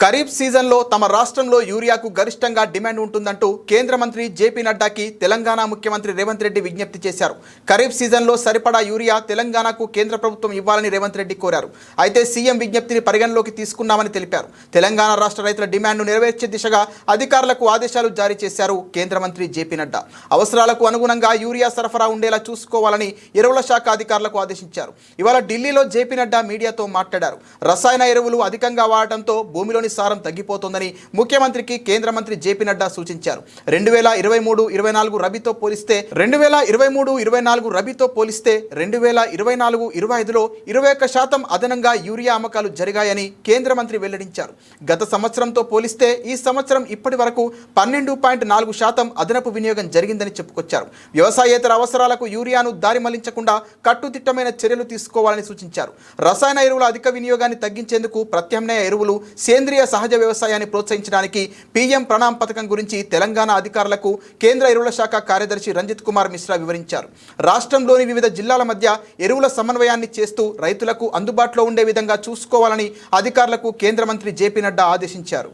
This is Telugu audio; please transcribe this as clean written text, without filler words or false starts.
ఖరీఫ్ సీజన్లో తమ రాష్ట్రంలో యూరియాకు గరిష్టంగా డిమాండ్ ఉంటుందంటూ కేంద్ర మంత్రి జేపీ నడ్డాకి తెలంగాణ ముఖ్యమంత్రి రేవంత్ రెడ్డి విజ్ఞప్తి చేశారు. ఖరీఫ్ సీజన్లో సరిపడా యూరియా తెలంగాణకు కేంద్ర ప్రభుత్వం ఇవ్వాలని రేవంత్ రెడ్డి కోరారు. అయితే సీఎం విజ్ఞప్తిని పరిగణలోకి తీసుకున్నామని తెలిపారు. తెలంగాణ రాష్ట్ర రైతుల డిమాండ్ను నెరవేర్చే దిశగా అధికారులకు ఆదేశాలు జారీ చేశారు కేంద్ర మంత్రి జేపీ నడ్డా. అవసరాలకు అనుగుణంగా యూరియా సరఫరా ఉండేలా చూసుకోవాలని ఎరువుల శాఖ అధికారులకు ఆదేశించారు. ఇవాళ ఢిల్లీలో జేపీ నడ్డా మీడియాతో మాట్లాడారు. రసాయన ఎరువులు అధికంగా వాడటంతో భూమిలోని సారం తగ్గిపోతోందని ముఖ్యమంత్రికి కేంద్ర మంత్రి జేపీ నడ్డా సూచించారు. 2023-24 రబీతో పోలిస్తే 2024-25లో 21% అదనంగా యూరియా అమ్మకాలు జరిగాయని కేంద్ర మంత్రి వెల్లడించారు. గత సంవత్సరంతో పోలిస్తే ఈ సంవత్సరం ఇప్పటి వరకు 12.4% అదనపు వినియోగం జరిగిందని చెప్పుకొచ్చారు. వ్యవసాయేతర అవసరాలకు యూరియాను దారి మళ్లించకుండా కట్టుదిట్టమైన చర్యలు తీసుకోవాలని సూచించారు. రసాయన ఎరువుల అధిక వినియోగాన్ని తగ్గించేందుకు ప్రత్యామ్నాయ ఎరువులు, సేంద్రియ సహజ వ్యవసాయాన్ని ప్రోత్సహించడానికి పీఎం ప్రణామ్ పథకం గురించి తెలంగాణ అధికారులకు కేంద్ర ఎరువుల శాఖ కార్యదర్శి రంజిత్ కుమార్ మిశ్రా వివరించారు. రాష్ట్రంలోని వివిధ జిల్లాల మధ్య ఎరువుల సమన్వయాన్ని చేస్తూ రైతులకు అందుబాటులో ఉండే విధంగా చూసుకోవాలని అధికారులకు కేంద్ర మంత్రి జేపీ నడ్డా ఆదేశించారు.